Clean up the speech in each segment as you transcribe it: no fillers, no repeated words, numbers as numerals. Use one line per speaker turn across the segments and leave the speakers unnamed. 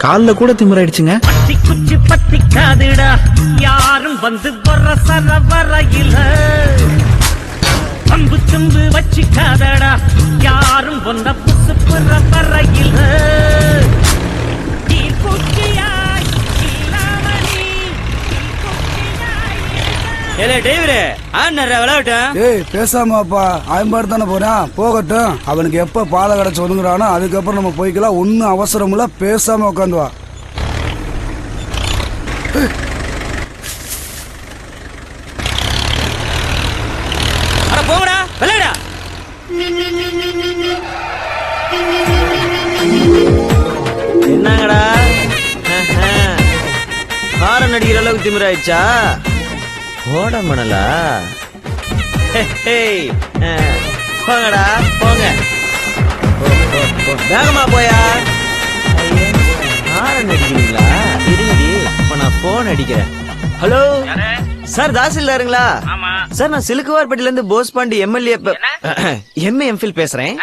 கால்ல கூட திமிராயிடுச்சுங்க.
பத்தி குச்சி பத்திக்காதுடா யாரும் வந்து வர சர வரையில பம்பு தும்பு வச்சிக்காதடா யாரும் ஒன்ன புசு புற வரையில
பேசாமப்பா ஆயம்பாடு தானே போறான் போகட்டும். அவனுக்கு எப்ப பாலை கடைச்சு ஒதுங்குறானோ அதுக்கப்புறம் நம்ம போய்க்கலாம். ஒன்னும் அவசரம் இல்ல, பேசாம உட்காந்து வா.
போங்கடா விளையாடா. என்னங்கடா ஹாரன் அடிக்கிற அளவுக்கு திமிராயிடுச்சா? ஓட மணலா? போங்கடா போங்க, வேகமா போயா. ஹாரன் அடிக்கிறீங்களா? இருங்கடி, இப்ப நான் போன் அடிக்கிறேன். Hello sir, தாசில்தாருங்களா? சார், நான் சிலுக்குவார்பட்டில இருந்து போஸ் பாண்டி எம்எல்ஏ எம்ஏ பேசுறேன்.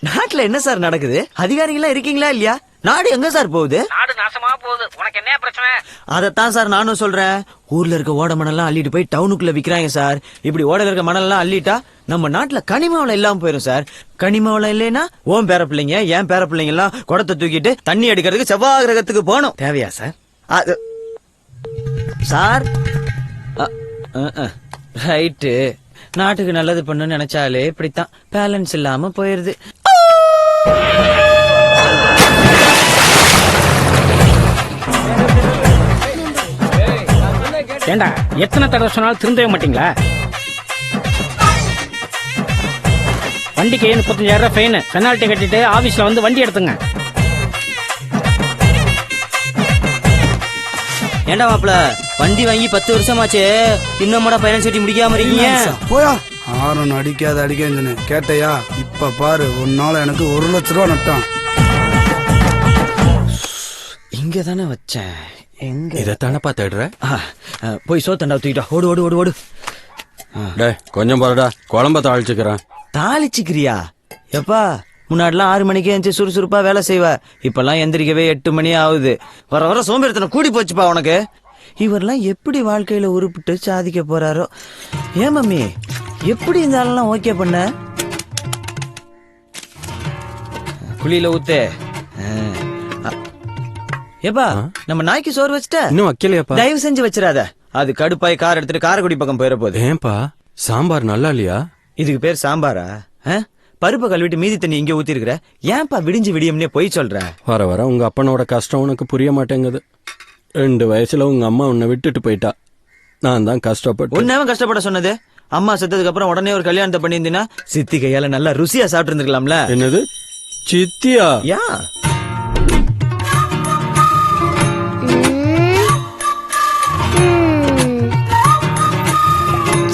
நாட்டுல என்ன சார் நடக்குது? அதிகாரிகளா இருக்கீங்களா இல்லையா? நாடு எங்க சார் போகுது?
நாடு நாசமா போகுது. உனக்கு என்ன பிரச்சனை?
அதத்தான் சார் நானும் சொல்றேன். ஊர்ல இருக்க ஓட மணல்லாம் அள்ளிட்டு போய் டவுனுக்குள்ள விக்கிறாங்க சார். இப்படி ஓடல இருக்க மணல்லாம் அள்ளிட்டா நம்ம நாட்டுல கனிமாவளம் இல்லாம போயிரும் சார். கனிமாவளம் இல்லைன்னா ஓம் பேர பிள்ளைங்க என் பேர பிள்ளைங்க எல்லாம் குடத்தை தூக்கிட்டு தண்ணி எடுக்கிறதுக்கு செவ்வாய் கிரகத்துக்கு போகணும். தேவையா சார்? அது சார் ரைட்டு. நாட்டுக்கு நல்லது பண்ணு நினைச்சாலே இப்படித்தான் பேலன்ஸ் இல்லாம போயிருது.
ஏண்டா, எத்தனை தடவை சொன்னாலும் திருந்தவே மாட்டீங்களா? வண்டிக்கு 35,000 ஃபைன், பெனால்ட்டி கட்டிட்டு ஆபீஸ்ல வந்து வண்டி எடுத்துங்க.
ஏண்டா மாப்பிள, வண்டி வாங்கி 10 வருஷமாச்சு, இன்னும் பயணம் சட்டி முடிக்காம இருக்கீங்க?
போயா. ஆரன் அடிக்காதுன்னு கேட்டையா? இப்ப பாரு, உன்னால எனக்கு 1,00,000 ரூபா நட்டான்.
இங்க தானே வச்சேன். எங்க
இதத்தானப்பா தேடுற?
போய் சோத்தண்டா தூக்கிட்டா. ஓடு ஓடு ஓடு ஓடு.
கொஞ்சம் பாருடா, குழம்ப தாளிச்சுக்கிறேன்.
தாளிச்சுக்கிறியா? எப்பா, முன்னாடிலாம் 6 மணிக்கே எந்திரிச்சு சுறுசுறுப்பா வேலை செய்வ. இப்பெல்லாம் எந்திரிக்கவே 8 மணி ஆகுது. வர வர சோம்பேறித்தனை கூடி போச்சுப்பா உனக்கு. இவரெல்லாம் எப்படி வாழ்க்கையில உருப்பிட்டு சாதிக்க போறாரோ. ஏன் மம்மி, எப்படி இந்த ஆளெல்லாம் ஓகே பண்ண? குழியில ஊத்து. ஏப்பா, நம்ம நாய்க்கு சோறு வச்சுட்ட?
இன்னும் வைக்கலையாப்பா?
தயவு செஞ்சு வச்சிடாத. அது கடுப்பாய் கார் எடுத்துட்டு காரைக்குடி பக்கம் போயிட போகுது.
ஏன்பா, சாம்பார் நல்லா இல்லையா?
இதுக்கு பேர் சாம்பாரா? பருப்பை கழுவிட்டு மீதி தண்ணி இங்க ஊத்தி இருக்கிற. ஏன்பா விடிஞ்சு விடியம்னே போய் சொல்ற?
வர வர உங்க அப்பனோட கஷ்டம் உனக்கு புரிய மாட்டேங்குது. 2 வயசுல உங்க அம்மா உன்னை விட்டுட்டு போயிட்டா. நான் தான் கஷ்டப்பட்டு.
உன்னவன் கஷ்டப்பட சொன்னது? அம்மா செத்ததுக்கு அப்புறம் உடனே ஒரு கல்யாணத்தை பண்ணியிருந்தீங்கன்னா சித்தி கையால நல்லா ருசியா சாப்பிட்டு இருந்திருக்கலாம்ல.
என்னது சித்தியா?
யா,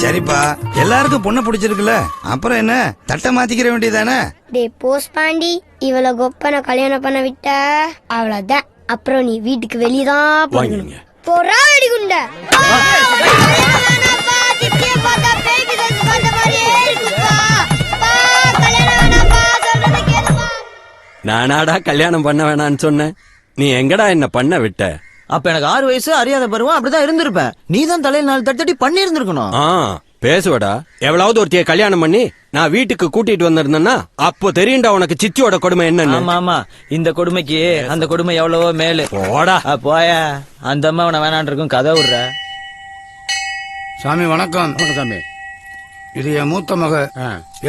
சரிப்பா, எல்லாருக்கும் பொண்ணு பிடிச்சிருக்குல்ல, அப்புறம் என்ன தட்டை மாத்திக்கிற வேண்டியதானே?
டே போஸ் பாண்டி, இவள கொப்பனை கல்யாணம் பண்ண விட்ட அவ்வளவுதான். அப்புறம் நீ வீட்டுக்கு வெளியதான் போறீங்க. போறா வெடிகுண்ட.
நானாடா கல்யாணம் பண்ண வேணான்னு சொன்னேன்? நீ எங்கடா என்ன பண்ண விட்ட?
அப்ப எனக்கு 6 வயசு, அறியாத பருவம், அப்படிதான் இருந்திருப்பேன். நீ தான் தலையில் 4 தட்டி பண்ணி இருந்திருக்கணும்.
பேசுவடா. எவ்வளவு ஒருத்திய கல்யாணம் பண்ணி நான் வீட்டுக்கு கூட்டிட்டு வந்திருந்தேன்னா அப்போ தெரியும்டா உனக்கு சித்தியோட கொடுமை என்னன்னு.
ஆமா, இந்த கொடுமைக்கு அந்த கொடுமை எவ்வளவோ மேலு.
போடா
போய. அந்த அம்மா உன வேணான் இருக்கும். கதை விடுற.
சாமி வணக்கம்.
சாமி,
இது என் மூத்த மக.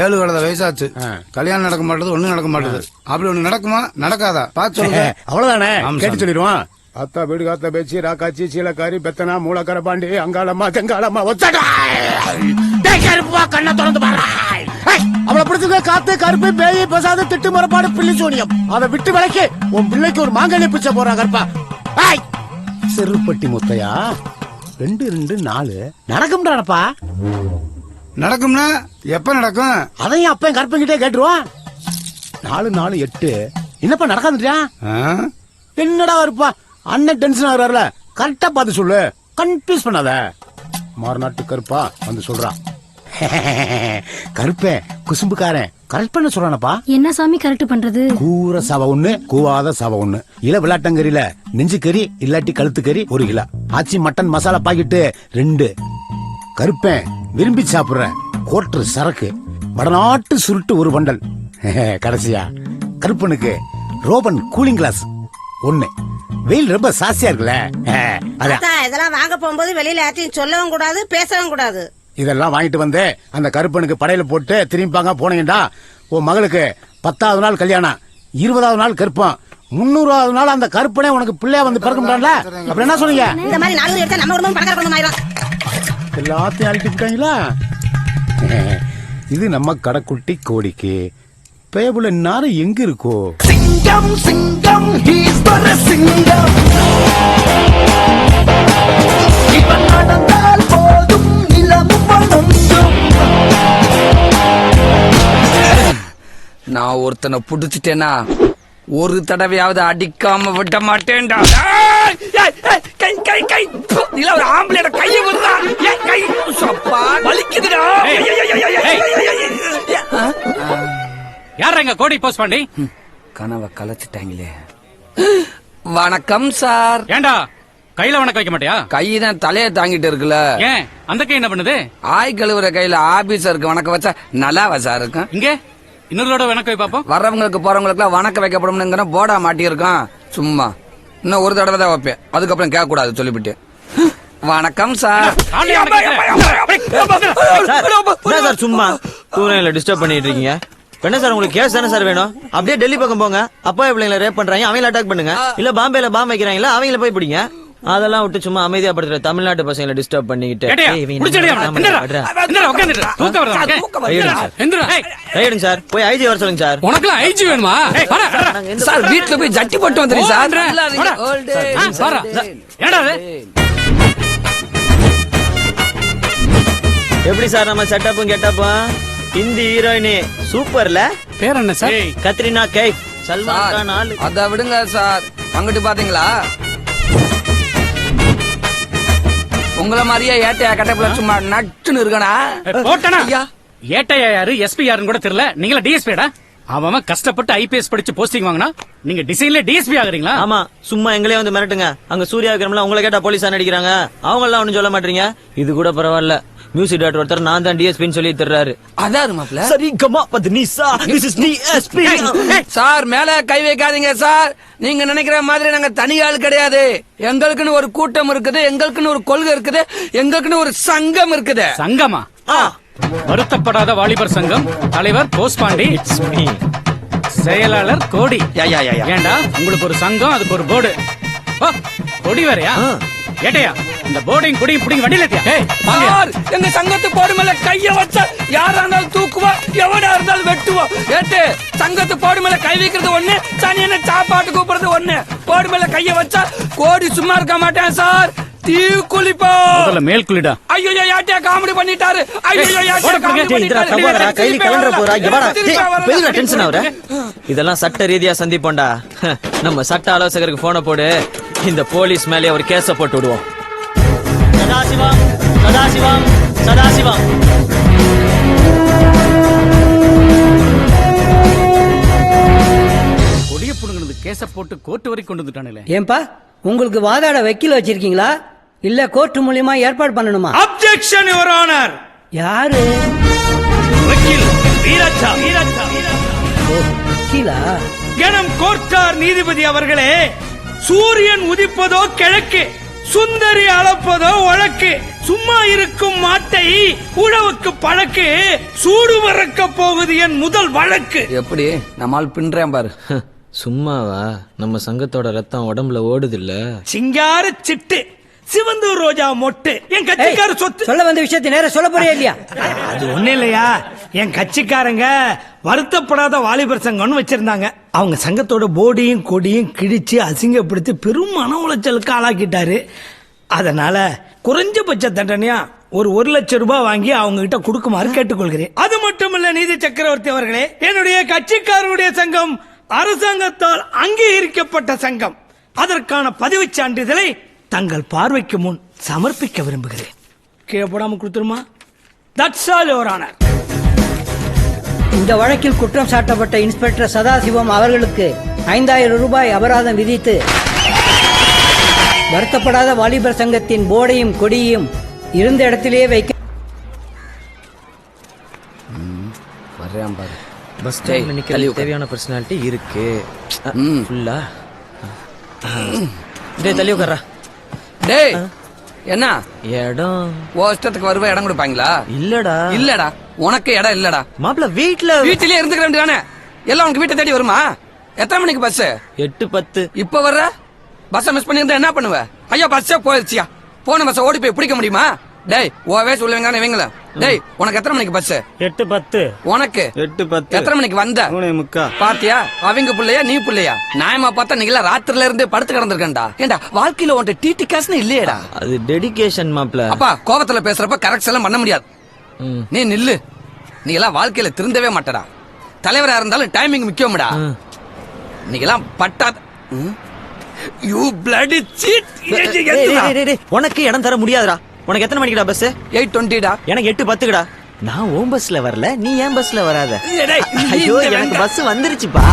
7 கலத வயசாச்சு. கல்யாணம் நடக்க மாட்டேது, ஒண்ணும் நடக்க மாட்டேது. அப்படி ஒண்ணு நடக்குமா நடக்காதா பார்த்து சொல்லுங்க.
அவ்வளவுதானே, கேட்டு சொல்லிடுவான். அத்தா வீடு காத்த பேச்சு ராக்காச்சி சீலக்காரி பெத்தனா மூலக்கர பாண்டி அங்காளம்மா தெங்காளம்மா ஒத்தடா கருப்பா கண்ணை திறந்து பாரு. அவளை பிடிச்சது காத்து கருப்பு பேய் பசாத திட்டு மரப்பாடு பிள்ளை சோனியம். அதை விட்டு விலைக்கு உன் பிள்ளைக்கு ஒரு மாங்கல்ய பிச்சை போறா கருப்பா. செருப்பட்டி முத்தையா 2 2 4 நடக்கும்டாப்பா.
நடக்கும்னா எப்ப நடக்கும்?
அதையும் அப்ப கருப்பங்கிட்டே கேட்டுருவான். 4 4 8 என்னப்பா நடக்காதுட்டியா? என்னடா இருப்பா, அண்ணன் டென்ஷன் ஆகுறாருல, கரெக்டா பார்த்து சொல்லு, கன்ஃபியூஸ் பண்ணாத. மாறுநாட்டு கருப்பா வந்து சொல்றான். கருப்பேன் குசும்புக்காரன் கரெக்ட் பண்ண சொல்றானப்பா.
என்ன சாமி கரெக்ட் பண்றது?
கூற சவ ஒண்ணு கூவாத சவ ஒண்ணு. இல விளாட்டங்கறியில நெஞ்சு கறி இல்லாட்டி கழுத்து கறி 1 கிலோ. ஆச்சி மட்டன் மசாலா பாக்கெட்டு 2. கருப்பேன் விரும்பி சாப்பிடுற கோட்டர் சரக்கு வடநாட்டு சுருட்டு 1 பண்டல். கடைசியா கருப்பனுக்கு ரோபன் கூலிங் கிளாஸ் 1. வெயில் ரொம்ப சாசியா இருக்குல்ல, அதான்
அத்தா, இதெல்லாம் வாங்க போகும்போது வெளியில யார்ட்டையும் சொல்லவும் கூடாது பேசவும் கூடாது.
இதெல்லாம் வாங்கிட்டு வந்து அந்த கருப்பனுக்கு படையில போட்டு திரும்பிப்பாங்க போனீங்கடா. உன் மகளுக்கு 10வது நாள் கல்யாணம், 20வது நாள் கருப்பம், 300வது நாள் அந்த கருப்பனே உனக்கு பிள்ளையா வந்து பிறக்க முடியல. அப்படி என்ன சொன்னீங்க?
இந்த மாதிரி 4 எடுத்தா நம்ம குடும்பம் பணக்கார குடும்பம் ஆயிரும்.
எல்லாத்தையும் அழிட்டு விட்டாங்களா? இது நம்ம கடைக்குட்டி கோடிக்கு பேபுல நாரம் எங்க இருக்கோ?
சிங்கம் சிங்கம் ஈஸ்வர சிங்கம் இவன் நடந்தால் போதும் நிலமும் வணங்கும்.
நான் ஒருத்தனை புடிச்சிட்டேனா ஒரு தடவையாவது அடிக்காம விட மாட்டேன்டா. கை கை கை இல்ல ஒரு ஆம்பளையோட கையை விடுறா. கை சப்பா வலிக்குதுடா.
யார் எங்க கோடி போஸ்ட் பண்ணி
கனவை கலைச்சிட்டாங்களே. வணக்கம் சார்.
ஏண்டா கையில வணக்கம் வைக்க மாட்டியா?
கை தான் தலையை தாங்கிட்டு இருக்குல்ல.
ஏன் அந்த கை என்ன பண்ணுது?
ஆய் கழுவுற கையில ஆபீசருக்கு வணக்கம் வச்சா நல்லாவா சார் இருக்கும்?
இங்க இன்னொருட வணக்கம் வை பாப்போம்.
வர்றவங்களுக்கு போறவங்களுக்கு எல்லாம் வணக்கம் வைக்கப்படும்ங்கிற போர்டா மாட்டியிருக்கான். சும்மா இன்னும் ஒரு தடவை தான் வைப்பேன், அதுக்கப்புறம் கேட்க கூடாது சொல்லிவிட்டு. வணக்கம் சார்.
சார் சும்மா தூரம் டிஸ்டர்ப் பண்ணிட்டு இருக்கீங்க. என்ன சார் உங்களுக்கு கேஸ் தானே சார் வேணும்? அப்படியே டெல்லி பக்கம் போங்க. அப்பா பிள்ளைங்களை ரேப் பண்றாங்க, அவங்கள அட்டாக் பண்ணுங்க. இல்ல பாம்பேல பாம்பு வைக்கிறாங்களா, அவங்கள போய் பிடிங்க. அதெல்லாம் விட்டு சும்மா அமைதியா படுத்துற தமிழ்நாட்டு பசங்களை டிஸ்டர்ப் பண்ணிக்கிட்டு கையெடுங்க சார். போய் ஐஜி வர சொல்லுங்க சார்.
உனக்கு ஐஜி வேணுமா?
சார் வீட்டுல போய் ஜட்டி போட்டு வந்துடுங்க சார்.
எப்படி சார் நம்ம செட்டப்பும் கெட்டப்பும்? ஹிந்தி ஹீரோயினி சூப்பர்ல.
பேர் என்ன சார்?
கத்ரினா கைஃப். சல்மான் கான் ஆளு.
அத விடுங்க சார். அங்கிட்டு பாத்தீங்களா உங்கள மாதிரியே ஏட்டையா கட்டப்புல சும்மா நட்டுன்னு இருக்கனா?
போட்டனா ஏட்டையா யாரு எஸ்பி யாருன்னு கூட தெரியல. நீங்களா டிஎஸ்பிடா? அவன் கஷ்டப்பட்டு ஐபிஎஸ் படிச்சு போஸ்டிங் வாங்கினா நீங்க டிசைன்ல டிஎஸ்பி ஆகுறீங்களா?
ஆமா, சும்மா எங்களே வந்து மிரட்டுங்க. அங்க சூர்யா விக்ரம்ல உங்களை கேட்டா போலீஸா நடிக்கிறாங்க. அவங்க எல்லாம் ஒண்ணும் சொல்ல மாட்டீங்க. இது கூட பரவாயில்ல. மியூசிக் டைரக்டர் ஒருத்தர் நான் தான் டிஎஸ்பின்னு சொல்லி தர்றாரு.
அதான் மாப்ள.
சரி கமா பத்னிசா திஸ் இஸ் டிஎஸ்பி.
சார் மேல கை வைக்காதீங்க சார். நீங்க நினைக்கிற மாதிரி நாங்க தனி ஆள் கிடையாது. எங்களுக்குன்னு ஒரு கூட்டம் இருக்குது, எங்களுக்குன்னு ஒரு கொள்கை இருக்குது, எங்களுக்குன்னு ஒரு சங்கம் இருக்குது.
சங்கமா? வருத்தப்படாத வாலிபர் சங்கம் தலைவர் போஸ்பாண்டி, செயலாளர் கோடி. ஏண்டா உங்களுக்கு ஒரு சங்கம், அதுக்கு ஒரு போர்டு. கொடி வேறையா? ஏட்டையா இந்த போர்டையும் கொடியும் பிடிங்க வண்டியில.
எங்க சங்கத்து போர்டு மேல கைய வச்சா யாரா இருந்தாலும் தூக்குவா, எவனா இருந்தாலும் வெட்டுவா. ஏட்டு சங்கத்து போர்டு மேல கை வைக்கிறது ஒண்ணு, சனி என்ன சாப்பாட்டு கூப்பிடுறது ஒண்ணு. போர்டு மேல கைய வச்சா கோடி சும்மா இருக்க மாட்டேன் சார். தீ குளிப்பா
மேல் குளிடா.
ஐயோ யாட்டியா காமெடி பண்ணிட்டாரு. ஐயோ யாட்டியா காமெடி பண்ணிட்டாரு.
கையில கலண்டற போறா. எவடா டென்ஷன் ஆவற? இதெல்லாம் சட்ட ரீதியா சந்திப்போம்டா. நம்ம சட்ட ஆலோசகருக்கு போன போடு. இந்த போலீஸ் மேலே ஒரு கேஸ போட்டு விடுவோம். சதாசிவம் சதாசிவம் சதாசிவம்.
கொடிய புடுங்கிறது கேஸ போட்டு கோர்ட் வரைக்கும் கொண்டு வந்துட்டானே.
ஏன்பா உங்களுக்கு வாதாட வக்கீல் வச்சிருக்கீங்களா இல்ல கோர்ட் மூலியமா ஏற்பாடு பண்ணணுமா?
Objection your honour.
யாரு
வக்கீல்? வீராச்சா.
வக்கீலா?
கணம் கோர்ட்டார் நீதிபதி அவர்களே, சூரியன் உதிப்பதோ கிழக்கு, சுந்தரி அளப்பதோ வழக்கு, சும்மா இருக்கும் மாட்டை உழவுக்கு பழக்கு, சூடு மறக்க போகுது என் முதல் வழக்கு.
எப்படி நம்மால் பின்றேன் பாரு.
சும்மாவா? நம்ம சங்கத்தோட ரத்தம் உடம்புல ஓடுது இல்ல.
சிங்கார சிட்டு சிவந்தூர் ரோஜா மொட்டு என் கட்சிக்கார சொத்து.
சொல்ல வந்த விஷயத்தை நேரம் சொல்ல போறியா இல்லையா?
அது ஒண்ணு இல்லையா, என் கட்சிக்காரங்க வருத்தப்படாத வாலிபர் சங்கம்னு வச்சிருந்தாங்க. அவங்க சங்கத்தோட போர்டையும் கொடியும் கிழிச்சு அசிங்கப்படுத்தி பெரும் மன உளைச்சலுக்கு ஆளாக்கிட்டாரு. அதனால குறைஞ்சபட்ச தண்டனையா ஒரு 1 லட்சம் ரூபாய் வாங்கி அவங்க கிட்ட கொடுக்குமாறு கேட்டுக்கொள்கிறேன். அது மட்டும் இல்ல நீதி சக்கரவர்த்தி அவர்களே, என்னுடைய கட்சிக்காரருடைய சங்கம் அரசாங்கத்தால் அங்கீகரிக்கப்பட்ட சங்கம். அதற்கான பதிவுச் சான்றிதழை தங்கள் பார்வைக்கு முன் சமர்ப்பிக்க விரும்புகிறேன். கீழே போடாம கொடுத்துருமா? That's all your honour.
இந்த வழக்கில் குற்றம் சாட்டப்பட்ட இன்ஸ்பெக்டர் சதாசிவம் அவர்களுக்கு 5000 ரூபாய் அபராதம் விதித்து வருத்தப்படாத வாலிபர் சங்கத்தின் போர்டையும் கொடியையும் இருந்த இடத்திலேயே வைக்க
வர்றேன் பாரு.
பஸ் ஸ்டாண்ட்ல நிக்க தேவையான பர்சனாலிட்டி இருக்கு ஃபுல்லா. டேய் தள்ளி உட்கார்றா.
டேய் என்ன
இடம்
இஷ்டத்துக்கு வருவ இடம் கொடுப்பாங்களா?
இல்லடா.
இல்லடா, உனக்கு இடம் இல்லடா.
மாப்பிள்ள வீட்ல
வீட்டிலேயே இருந்துக்க வேண்டியதானே? எல்லாம் உனக்கு வீட்டை தேடி வருமா? எத்தனை மணிக்கு பஸ்?
8:10.
இப்ப வர்ற பஸ் மிஸ் பண்ணியிருந்தா என்ன பண்ணுவ? ஐயா பஸ்ஸே போயிருச்சியா? போன பஸ் ஓடி போய் பிடிக்க முடியுமா? டேய் ஓவே சொல்லுவீங்க இவங்கள. டேய் உனக்கு எத்தனை மணிக்கு பஸ்?
8:10.
உனக்கு
8:10.
எத்தனை மணிக்கு வந்த?
3:45.
பாத்தியா? அவங்க புள்ளையா நீ புள்ளையா? நியாயமா பார்த்தா நீங்களா ராத்திரில இருந்து படுத்து கிடந்திருக்கேன்டா. ஏண்டா வாழ்க்கையில உன்ட்ட டிடி காசுன்னு இல்லையேடா.
அது டெடிகேஷன் மாப்பிள்ள.
அப்பா கோபத்துல பேசுறப்ப கரெக்ட் எல்லாம் பண்ண முடியாது. நீ நில்லு. நீ எல்லாம் வாழ்க்கையில திருந்தவே மாட்டடா. தலைவரா இருந்தாலும் டைமிங் முக்கியம்டா. நீ எல்லாம் பட்டாத யூ பிளடி சீட்.
உனக்கு இடம் தர முடியாதுடா. உனக்கு எத்தனை மணிக்குடா பஸ்?
8:20டா.
எனக்கு 8:10க்குடா. நான் ஓம் பஸ்ல வரல, நீ ஏன் பஸ்ல வராத?
டேய்,
ஐயோ எனக்கு பஸ் வந்துருச்சுப்பா.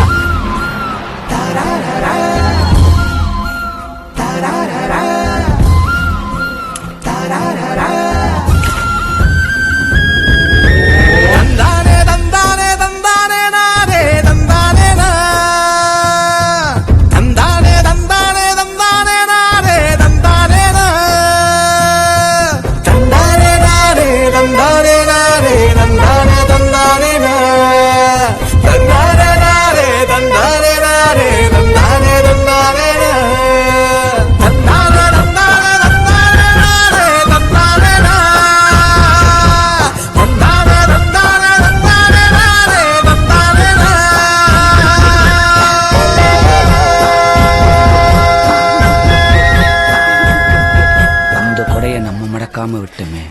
விட்டுமே.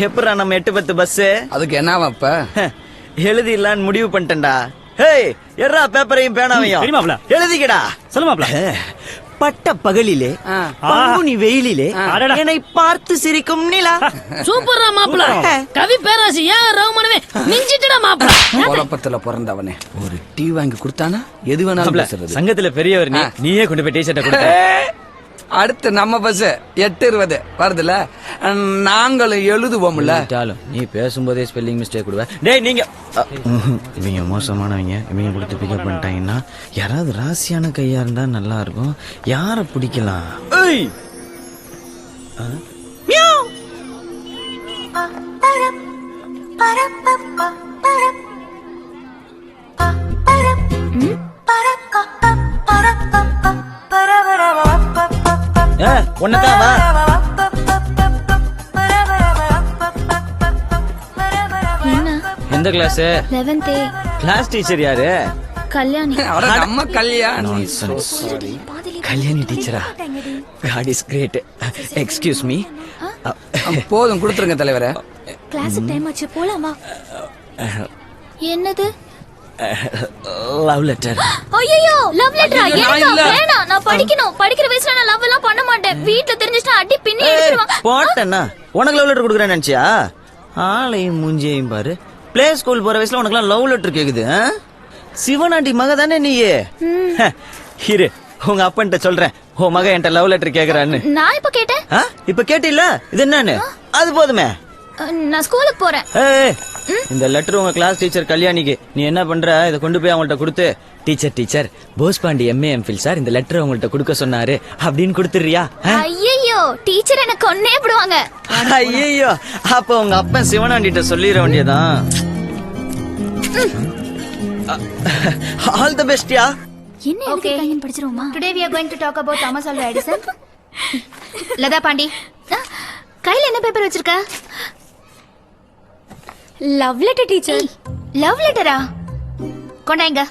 எப்படா நம்ம 8:10 பஸ்?
அதுக்கு என்ன இப்ப
எழுதிடலான்னு முடிவு பண்ணிட்டேன்டா. எறா பேப்பரையும் பேனாவையும் எழுதிக்கடா.
சொல்லுமாப்ல.
பட்ட பகலிலே பங்குனி வெயிலிலே என்னை பார்த்து சிரிக்கும் நிலா.
சூப்பரா மாப்பிள. கவி பேராசி ஏன் ரகுமானவே மிஞ்சிட்டடா மாப்பிள.
குழப்பத்துல பிறந்தவனே ஒரு டீ வாங்கி கொடுத்தானா எது வேணாலும் பேசுறது.
சங்கத்துல பெரியவர் நீயே கொண்டு போய் டீ-ஷர்ட்டை கொடுத்த.
அடுத்து நம்ம பஸ் 8:20 வருதுல, நாங்களும் எழுதுவோம்ல.
நீ பேசும்போதே ஸ்பெல்லிங் மிஸ்டேக் கொடுவ. டேய் நீங்க இவங்க மோசமானவங்க. இவங்க கொடுத்து பிக்கப் பண்ணிட்டாங்கன்னா யாராவது ராசியான கையா இருந்தா நல்லா இருக்கும். யார பிடிக்கலாம்? ஒன்னதான் வா. எந்த கிளாஸ்?
11th.
கிளாஸ் டீச்சர் யாரு?
கல்யாணி.
நம்ம கல்யாணி.
கல்யாணி டீச்சரா? God is great. Excuse me.
போதும் கொடுத்துருங்க தலைவரே.
கிளாஸ் டைம் ஆச்சு போலாமா? என்னது?
Love letter.
ஐயோ லவ் லெட்டரா? வேணாம், நான் படிக்கணும். படிக்கிற வயசுல நான் லவ் எல்லாம் பண்ண மாட்டேன். வீட்ல தெரிஞ்சிட்டா அடி பின்னி எடுத்துருவாங்க.
போட்டேன்னா உனக்கு லவ் லெட்டர் கொடுக்குறேன்னு நினைச்சியா? ஆளையும் மூஞ்சியையும் பாரு. பிளே ஸ்கூல் போற வயசுல உனக்கு எல்லாம் லவ் லெட்டர் கேக்குது? சிவனாண்டி மக தானே நீயே? இரு உங்க அப்பன்ட்ட சொல்றேன். உன் மக என்கிட்ட லவ் லெட்டர் கேக்குறான்னு.
நான் இப்ப கேட்டேன்.
இப்ப கேட்டில்ல? இது என்னன்னு? அது போதுமே.
நான் ஸ்கூலுக்கு போறேன்.
இந்த லெட்டர் உங்க கிளாஸ் டீச்சர் கல்யாணிக்கு. நீ என்ன பண்ற? இதை கொண்டு போய் அவங்கள்ட்ட கொடுத்து, teacher Bosepandi MA MPhil sir இந்த லெட்டர் உங்கள்ட்ட கொடுக்க சொன்னாரு அப்படின்னு கொடுத்துறியா?
ஐயோ டீச்சர் என்ன கொன்னே விடுவாங்க.
ஐயோ அப்ப உங்க அப்பன் சிவனாண்டிட்ட சொல்லிட வேண்டியதான். ஆல் தி பெஸ்ட் யா.
என்ன எழுதி கையின் படிச்சிரோமா? Today we are going to talk about Thomas Alva Edison. Latha Pandi கையில என்ன பேப்பர் வச்சிருக்க? Love letter teacher. லவ் லெட்டரா? கொண்டாங்க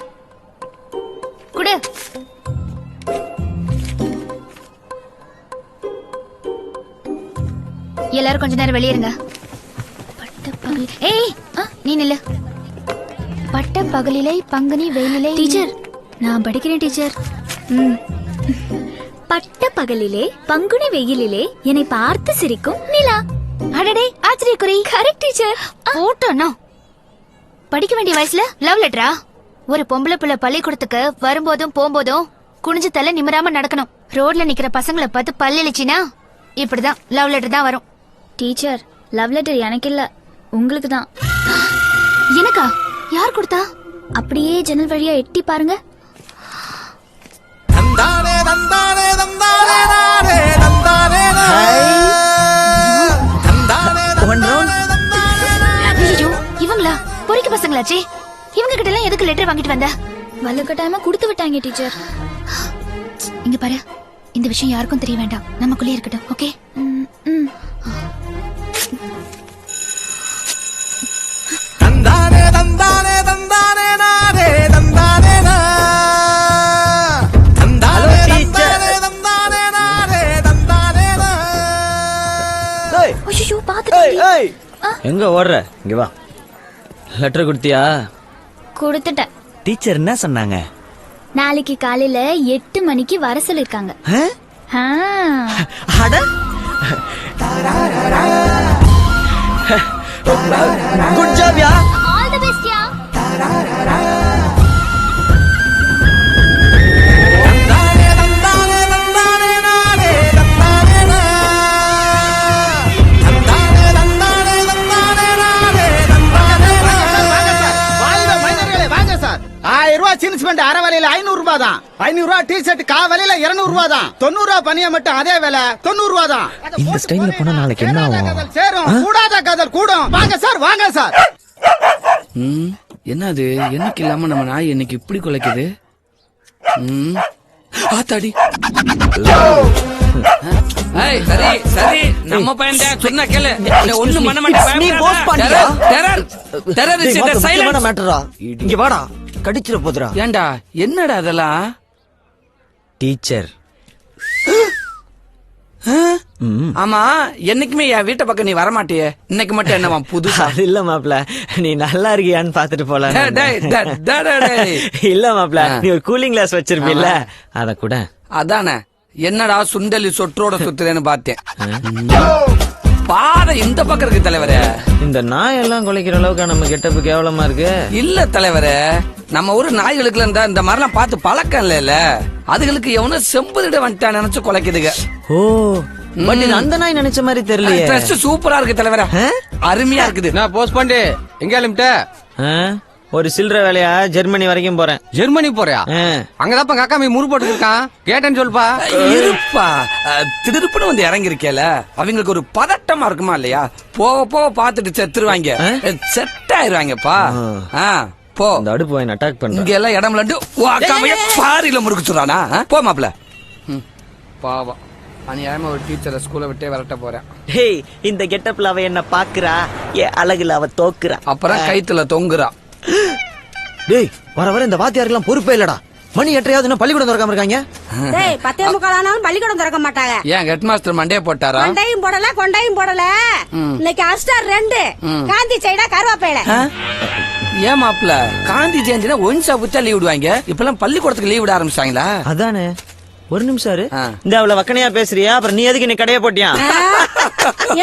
குடு. எல்லாரும் கொஞ்ச நேரம் வெளியேறுங்க. ஏய் நீ நில்லு. பட்ட பகலிலே பங்குனி வெயிலிலே. டீச்சர் நான் படிக்கிறேன் டீச்சர். பட்ட பகலிலே பங்குனி வெயிலிலே என்னை பார்த்து சிரிக்கும் நிலா. அடடே ஆச்சரியக்குறி. Correct teacher. போட்டோனா படிக்க வேண்டிய வயசுல லவ் லெட்டரா? ஒரு பொம்பளை புள்ள பள்ளிக்கூடத்துக்கு வரும்போதும் போகும்போதும் குனிஞ்சு தலை நிமிராம நடக்கணும். ரோட்ல நிக்கிற பசங்களை பார்த்து பல்லிச்சினா இப்படிதான் லவ் லெட்டர் தான் வரும். டீச்சர், லவ் லெட்டர் எனக்கு இல்ல, உங்களுக்கு தான். எனக்கா? யார் கொடுத்தா? அப்படியே ஜன்னல் வழியா எட்டி பாருங்க. ஐயோ, இவங்களா? பொறிக்க பசங்களாச்சே. இவங்க கிட்ட எல்லாம் எதுக்கு லெட்டர் வாங்கிட்டு வந்த? வலுக்கட்டாயமா கொடுத்து விட்டாங்க டீச்சர். இங்க பாரு, இந்த விஷயம் யாருக்கும் தெரிய வேண்டாம், நமக்குள்ளே இருக்கட்டும். ஓகே? ஐயோ, பாத்துட்டேன்.
எங்க ஓடுற? இங்க வா. லெட்டர் கொடுத்தியா?
கொடுத்துட்டேன்.
டீச்சர் என்ன சொன்னாங்க?
நாளைக்கு காலையில 8 மணிக்கு வர சொல்லிருக்காங்க.
குட் ஜாப் யா.
ஆல் தி பெஸ்ட் யா.
அரை விலையில 500 ரூபாய் தான். 500 ரூபாய் டி ஷர்ட் கா விலையில 200 ரூபாய் தான். 90 ரூபாய் பனியா மட்டும் அதே விலை 90 ரூபாய் தான்.
இந்த ஸ்டைல்ல போனா நாளைக்கு என்ன ஆகும்?
சேரும் கூடாத கதல் கூடும். வாங்க சார், வாங்க சார்.
என்னது? என்னைக்கு இல்லாம நம்ம நாய் இன்னைக்கு இப்படி குலைக்குது? ஆத்தாடி. ஏய், சரி சரி, நம்ம பையன் சொன்னா கேளு. ஒண்ணு பண்ண மாட்டேன்.
நீ போஸ் பண்ணியா?
டெரரிஸ்ட் சைலன்ட்
மேட்டரா. இங்க வாடா, கடிச்சிர போதுடா.
ஏண்டா, என்னடா அதெல்லாம்?
டீச்சர்.
ஆமா, என்னைக்குமே என் வீட்டை பக்கம் நீ வரமாட்டியே, இன்னைக்கு மட்டும் என்னவா புதுசா?
அது இல்ல மாப்ள, நீ நல்லா இருக்கியான்னு பாத்துட்டு போலாம். இல்ல மாப்ள, நீ ஒரு கூலிங் கிளாஸ் வச்சிருப்பீல்ல, அத கூட.
அதானே, என்னடா சுண்டலி சொற்றோட சுத்துறேன்னு பார்த்தேன். பாதை இந்த பக்கம் இருக்கு தலைவரே.
இந்த நாய் எல்லாம் குலைக்கிற அளவுக்கு நம்ம கெட்டப்பு கேவலமா இருக்கு.
இல்ல தலைவரே, நம்ம ஊரு நாய்களுக்கு இருந்தா இந்த மாதிரிலாம் பார்த்து பழக்கம் இல்ல. அதுகளுக்கு எவனோ செம்புதிட வந்துட்டா நினைச்சு குலைக்குதுங்க.
ஓ, பட் இது அந்த நாய் நினைச்ச மாதிரி தெரியலையே.
ட்ரெஸ் சூப்பரா இருக்கு தலைவரே, அருமையா இருக்குது.
நான் போஸ்ட் பண்ணி எங்க கிளம்பிட்ட?
ஒரு சில்லற வேலையா ஜெர்மனி வரைக்கும் போறேன்.
ஜெர்மனி போறியா? அங்கதான் காக்கா மீ முறு போட்டு இருக்கான், கேட்டேன்னு சொல்லுப்பா.
இருப்பா, திருப்புன்னு வந்து இறங்கி இருக்கேல, அவங்களுக்கு ஒரு பதட்டமா இருக்குமா இல்லையா? போக போக பாத்துட்டு செத்துருவாங்க, செட் ஆயிருவாங்கப்பா. போ,
அந்த அடுப்பு வாங்கி அட்டாக் பண்ண.
இங்க எல்லாம் இடம் லண்டு வாக்காமைய பாரியில முறுக்கு சொல்றானா? போ மாப்ள. பாவம், அநியாயமா ஒரு டீச்சரை ஸ்கூலை விட்டே விரட்ட போறேன்.
ஹேய், இந்த கெட்டப்ல அவ என்ன பாக்குறா, ஏ அழகுல அவ தோக்குறா.
அப்புறம் கைத்துல தொங்குறா.
டேய், வர வர இந்த வாத்தியாருக்கெல்லாம் பொறுப்பே இல்லடா. மணி 8:30 பள்ளிக்கூடம் திறக்காம இருக்காங்க.
டேய், 10:45 ஆனாலும் பள்ளிக்கூடம் திறக்க மாட்டாங்க.
ஏன் ஹெட் மாஸ்டர் மண்டே போட்டாரா?
கொண்டையும் போடல, கொண்டையும் போடல. இன்னைக்கு அஸ்டார் 2 காந்தி சைடா கருவாப்பையில.
ஏன் மாப்ள, காந்தி ஜெயந்தினா ஒன்சா புத்தா லீவ் விடுவாங்க, இப்பெல்லாம் பள்ளிக்கூடத்துக்கு லீவ் விட ஆரம்பிச்சாங்களா?
அதானே. ஒரு நிமிஷம் இரு. இந்த அவள வக்கனையா பேசுறியா? அப்புறம் நீ எதுக்கு நீ கடைய போட்டியா?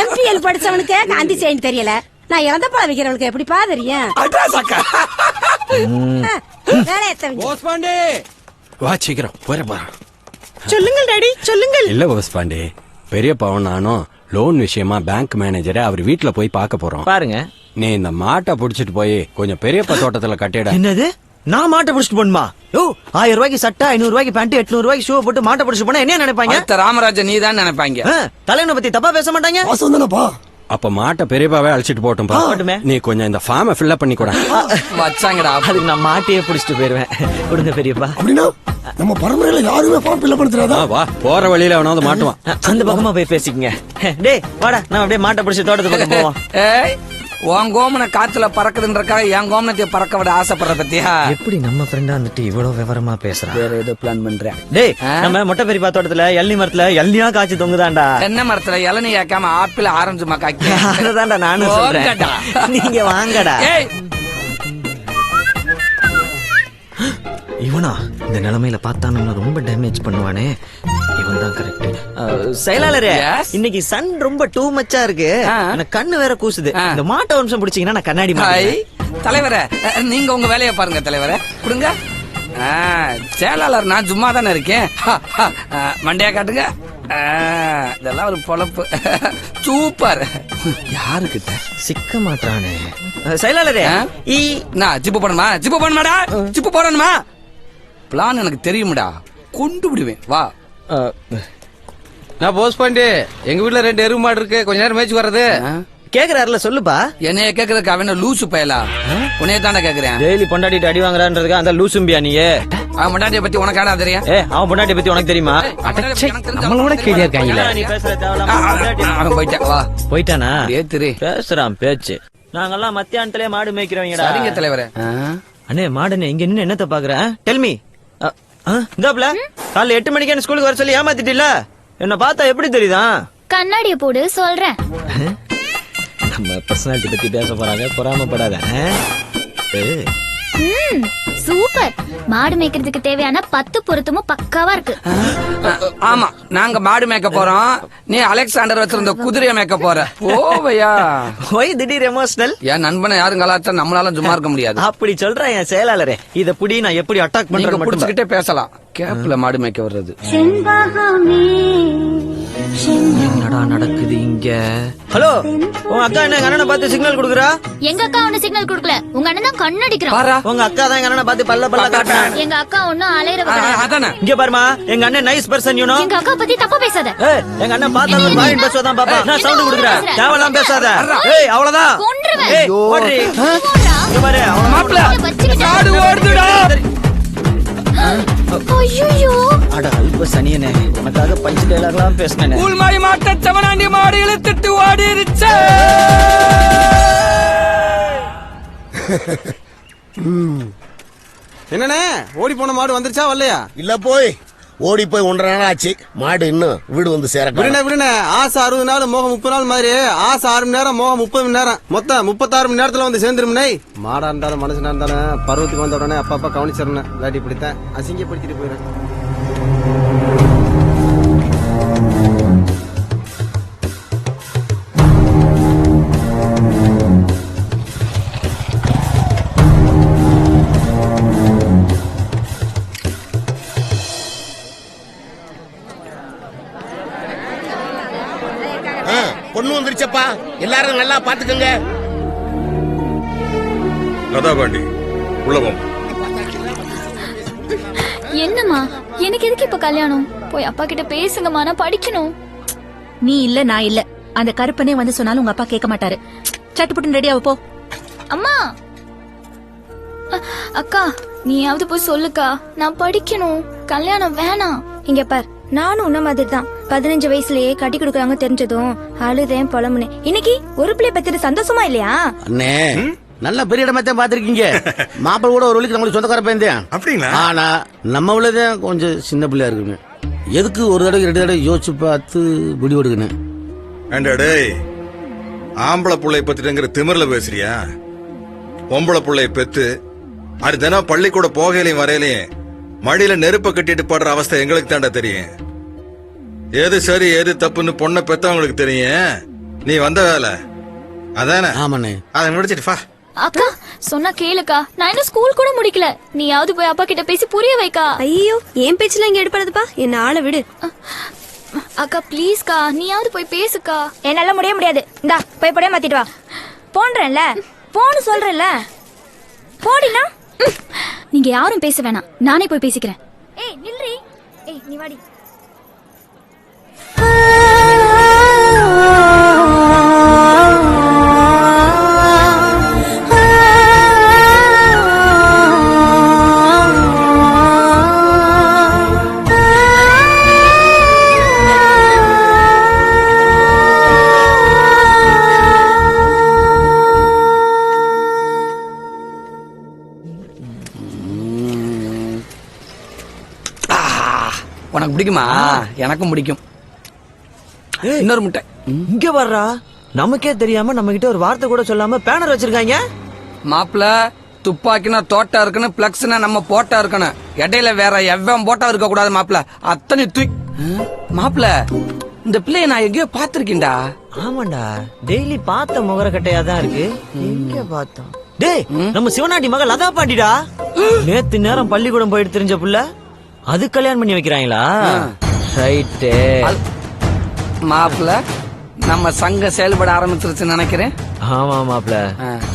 எம்பிஎல் படிச்சவனுக்கு காந்தி ஜெயந்தி தெரியல, நான் இறந்த பழம் வைக்கிறவனுக்கு எப்படிப்பா தெரியும்?
போஸ்ட் பண்ணி வா, சீக்கிரம் போறேன்.
சொல்லுங்கள் டாடி, சொல்லுங்கள்.
இல்ல போஸ்ட் பாண்டி, பெரியப்பாவும் நானும் லோன் விஷயமா பேங்க் மேனேஜரை அவர் வீட்டுல போய் பார்க்க போறோம்.
பாருங்க,
நீ இந்த மாட்டை புடிச்சிட்டு போய் கொஞ்சம் பெரியப்பா தோட்டத்துல கட்டிட.
என்னது? நான் மாட்டை புடிச்சிட்டு போணுமா? ஓ, 1000 ரூபாய்க்கு சட்டை, 500 ரூபாய்க்கு பேண்ட், 800 ரூபாய்க்கு ஷூ போட்டு மாட்டை புடிச்சிட்டு போனா என்ன நினைப்பாங்க?
ராமராஜன் நீ தான் நினைப்பாங்க.
தலைவனை பத்தி தப்பா பேச மாட்டாங்க.
அப்ப மாட்டை பெரியப்பாவே அழைச்சிட்டு போட்டும்பா. நீ கொஞ்சம் இந்த ஃபார்மை ஃபில் பண்ணி கூட
வச்சாங்கடா.
அதுக்கு நான் மாட்டையே புடிச்சிட்டு போயிருவேன். கொடுங்க பெரியப்பா.
அப்படின்னா நம்ம பரம்பரையில யாருமே ஃபார்ம் ஃபில் பண்ண தெரியாதா?
வா, போற வழியில அவனாவது மாட்டுவான்.
அந்த பக்கமா போய் பேசிக்கங்க. டேய் வாடா, நான் அப்படியே மாட்டை புடிச்சு தோட்டத்து பக்கம் போவோம்.
ஏய், உன் கோமனை காத்துல பறக்குதுன்றக்காக என் கோமனத்தை பறக்க விட ஆசைப்படுற பத்தியா?
எப்படி நம்ம ஃப்ரெண்டா வந்துட்டு இவ்வளவு விவரமா பேசுறான்?
வேற ஏதோ பிளான் பண்றேன்.
டேய், நம்ம மொட்டை பெரியப்பா தோட்டத்துல எள்ளி மரத்துல எள்ளியா காய்ச்சி தொங்குதாண்டா.
தென்னை மரத்துல இளநீ கேட்காம ஆப்பிள் ஆரஞ்சு காய்க்க.
அதுதான்டா நானும் சொல்றேன். நீங்க வாங்கடா. இவனா இந்த நிலைமையில பார்த்தா நம்மள ரொம்ப டேமேஜ் பண்ணுவானே. இவன் தான் கரெக்ட். செயலாளரே, இன்னைக்கு சன் ரொம்ப டூ மச்சா இருக்கு. எனக்கு கண்ணு வேற கூசுது. இந்த மாட்டை வம்சம் பிடிச்சீங்கன்னா நான் கண்ணாடி
தலைவரே, நீங்க உங்க வேலையை பாருங்க தலைவரே. கொடுங்க. செயலாளர் நான் சும்மா தானே இருக்கேன். மண்டையா காட்டுங்க. இதெல்லாம் ஒரு பொழப்பு. சூப்பர். யாருக்கிட்ட
சிக்க மாட்டானே செயலாளரே.
நான் ஜிப்பு போடணுமா? ஜிப்பு போடணுமாடா? ஜிப்பு போடணுமா? பிளான் எனக்கு தெரியும்டா, கொண்டு விடுவேன். வா.
நான் போஸ்ட் பண்ணி எங்க வீட்டுல 2 எருவு மாடு இருக்கு, கொஞ்ச நேரம் மேய்ச்சி வர்றது.
கேக்குறாருல சொல்லுப்பா.
என்னைய கேக்குறதுக்கு அவன் லூசு பயலா? உன்னைய தானே கேக்குறேன்.
டெய்லி பொண்டாட்டிட்டு அடி வாங்குறான்றதுக்கு அந்த லூசும்பியா நீயே?
அவன் பொண்டாட்டிய பத்தி உனக்கு ஆனா தெரியும்?
அவன் பொண்டாட்டிய பத்தி உனக்கு தெரியுமா?
நம்மளோட கேள்வியா இருக்காங்களா?
நீ பேசுற தேவையில்லாம
அவன் போயிட்டான். வா.
போயிட்டானா?
ஏத்திரி
பேசுறான் பேச்சு. நாங்கெல்லாம் மத்தியானத்திலே மாடு மேய்க்கிறவங்கடா.
சரிங்க தலைவரே.
அண்ணே மாடனே இங்க நின்னு என்னத்த பாக்குற? Tell me. இந்தாப்ல காலைல 8 மணிக்கு என்ன ஸ்கூலுக்கு வர சொல்லி ஏமாத்திட்டில்ல? என்ன பார்த்தா எப்படி தெரியுதா?
கண்ணாடிய போடு சொல்றேன்.
நம்ம பர்சனாலிட்டி பத்தி பேச போறாங்க, பொறாமப்படாத.
சூப்பர். மாடு மேய்க்கிறதுக்கு தேவையான 10 பொருத்தமும் பக்காவா இருக்கு.
ஆமா, நாங்க மாடு மேய்க்க போறோம். நீ அலெக்சாண்டர் வச்சிருந்த குதிரைய மேய்க்க போற. ஓவையா?
ஒய் திடீர் எமோஷனல்?
என் நண்பனை யாரும் கலாச்சா நம்மளால சும்மா இருக்க முடியாது.
அப்படி சொல்ற என் செயலாளரே. இத புடி, நான் எப்படி அட்டாக்
நீங்க
பண்றேன்
புடிச்சுக்கிட்டே பேசலாம். கேப்ல மாடு மேய்க்க வர்றது.
என்னடா நடக்குது இங்க? ஹலோ, உங்க அக்கா என்ன எங்க அண்ணனை பார்த்து சிக்னல் கொடுக்குறா?
எங்க அக்கா ஒண்ணு சிக்னல் கொடுக்கல, உங்க அண்ணன் தான் கண்ணடிக்கிறான்.
பாரா,
உங்க அக்கா தான் எங்க அண்ணனை பார்த்து பல்ல பல்ல காட்டுறான்.
எங்க அக்கா ஒண்ணும் அலையற
அதானே.
இங்க பாருமா, எங்க அண்ணன் நைஸ் பர்சன் யூ நோ.
எங்க அக்கா பத்தி தப்பா பேசாத.
எங்க அண்ணன் பார்த்தாலும் ஒரு பாயிண்ட் பேசுவதான் பாப்பா. நான் சவுண்ட் கொடுக்குறேன், தேவலாம் பேசாத. ஏய் அவ்வளவுதான். ஏய் ஓடுறீ. இங்க பாரு, அவன
மாப்ள காடு ஓடுதுடா.
ஐயோ,
அட அல்ப சனியனே, உனக்காக பஞ்சு டயலாக்லாம் பேசுனேனே.
கூல்மாய் மாட்ட செவனாண்டி மாடு இழுத்துட்டு ஓடிருச்சே.
என்னண்ணே, ஓடி போன மாடு வந்துருச்சா வரலையா?
இல்ல போய் ஓடி போய் 1.5 நாள் ஆச்சு. மாடு இன்னும் வீடு வந்து சேர.
விடுனே ஆசை 60 நாள் மோகம் 30 நாள் மாதிரி ஆசை 6 மணி நேரம் மோகம் 30 மணி நேரம் மொத்தம் 36 மணி நேரத்துல வந்து சேர்ந்துருமுனே. மாடா இருந்தாலும் மனுஷனா இருந்தாலும் பருவத்துக்கு வந்த உடனே அப்பா கவனிச்சிடணும். இல்லாட்டி இப்படித்தான் அசிங்கப்படுத்திட்டு போயிடும்.
பொண்ணு வந்துருச்சப்பா, எல்லாரும் நல்லா பாத்துக்கங்க.
கதாபாண்டி உள்ளவம்.
என்னம்மா, எனக்கு எதுக்கு இப்ப கல்யாணம்? போய் அப்பா கிட்ட பேசுங்கம்மா, நான் படிக்கணும்.
நீ இல்ல நான் இல்ல, அந்த கருப்பனே வந்து சொன்னாலும் உங்க அப்பா கேட்க மாட்டாரு. சட்டுப்புட்டு ரெடியா போ.
அம்மா, அக்கா நீயாவது போய் சொல்லுக்கா, நான் படிக்கணும். கல்யாணம் வேணாம்.
இங்க பார், நானும் உன்ன மாதிரி தான். 15 வயசுலயே கட்டி கொடுக்குறாங்க தெரிஞ்சதும் அழுதேன் புலம்புனேன். இன்னைக்கு ஒரு பிள்ளை பத்திட்டு சந்தோஷமா இல்லையா?
அண்ணே, நல்ல பெரிய இடமா பாத்திருக்கீங்க. மாப்பிள்ள கூட ஒரு வழிக்கு நம்மளுக்கு சொந்தக்கார பையன்.
அப்படிங்களா?
ஆனா நம்ம உள்ளதான் கொஞ்சம் சின்ன பிள்ளையா இருக்குங்க. எதுக்கு ஒரு தடவை 2 தடவை யோசிச்சு பார்த்து முடிவு எடுக்கணும்.
டேய், ஆம்பளை புள்ளை பத்திட்டுங்கிற திமிர்ல பேசுறியா? பொம்பளை புள்ளைய பெத்து அது தினம் பள்ளிக்கூட போகையிலையும் வரையிலையும் மடியில நெருப்ப கட்டிட்டு படுற அவஸ்தை எங்களுக்கு தாண்டா தெரியும். எது சரி எது தப்புன்னு பொண்ணை பெத்தவங்களுக்கு தெரியும். நீ வந்த வேலை அதானே?
ஆமாண்ணே.
அதை முடிச்சிட்டு வா.
அக்கா சொன்னா கேளுக்கா, நான் இன்னும் ஸ்கூல் கூட முடிக்கல. நீயாவது போய் அப்பா கிட்ட பேசி புரிய வைக்கா.
ஐயோ, என் பேச்சுல இங்க எடுப்பதுப்பா, என்ன ஆள விடு.
அக்கா ப்ளீஸ்க்கா, நீயாவது போய் பேசுக்கா.
என்னால முடியாது. இந்தா போய் போட மாத்திட்டு வா. போன்றேன்ல, போன்னு சொல்றேன்ல, போடினா.
நீங்க யாரும் பேச வேணாம், நானே போய் பேசிக்கிறேன்.
ஏய் நில்றி. ஏய் நீ வாடி.
உனக்கு பிடிக்குமா? எனக்கும் பிடிக்கும். இன்னொரு முட்டை.
இங்க வர்றா. நமக்கே தெரியாம நம்ம கிட்ட ஒரு வார்த்தை கூட சொல்லாம பேனர் வச்சிருக்காங்க.
மாப்பிள்ள, துப்பாக்கினா தோட்டா இருக்கணும், பிளக்ஸ்னா நம்ம போட்டா இருக்கணும். இடையில வேற எவ்வளவு போட்டா இருக்க கூடாது மாப்பிள்ள. அத்தனை தூக்கி மாப்பிள இந்த பிள்ளைய நான் எங்கேயோ பாத்திருக்கேன்டா.
ஆமாண்டா, டெய்லி பார்த்த முகரக்கட்டையா தான் இருக்கு. எங்க பார்த்தோம்? டேய், நம்ம சிவனாண்டி மகள் லதா பாண்டிடா. நேத்து நேரம் பள்ளிக்கூடம் போயிட்டு தெரிஞ்ச புள்ள, அது கல்யாணம் பண்ணி வைக்கிறாங்களா? ரைட்டு.
மாப்பிள நம்ம சங்கம் செயல்பட ஆரம்பிச்சிருச்சுன்னு நினைக்கிறேன்.
ஆமா மாப்ள,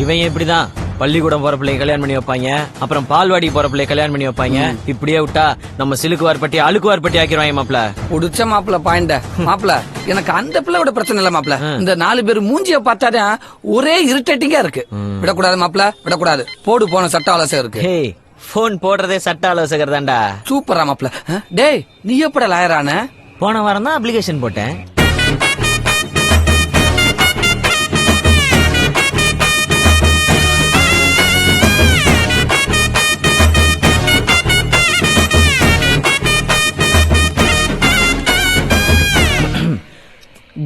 இவன் இப்படிதான் பள்ளிக்கூடம் போற பிள்ளைங்க கல்யாணம் பண்ணி வைப்பாங்க, அப்புறம் பால்வாடி போற பிள்ளை கல்யாணம் பண்ணி வைப்பாங்க. இப்படியே விட்டா நம்ம சிலுக்குவார்பட்டி அழுக்குவார்பட்டி ஆக்கிடுவாங்க மாப்ள.
புடிச்ச மாப்பிள பாயிண்ட. மாப்பிள எனக்கு அந்த பிள்ளையோட பிரச்சனை இல்ல மாப்பிள, இந்த 4 பேர் மூஞ்சிய பார்த்தாதான் ஒரே இரிட்டேட்டிங்கா இருக்கு. விடக்கூடாது மாப்பிள, விடக்கூடாது. போடு போன சட்ட ஆலோசனை இருக்கு.
போன் போடுறதே சட்ட ஆலோசகர் தான்டா.
சூப்பரா மாப்பிள. டேய் நீ எப்பட லாயரான?
போன வாரம் தான் அப்ளிகேஷன் போட்டேன்.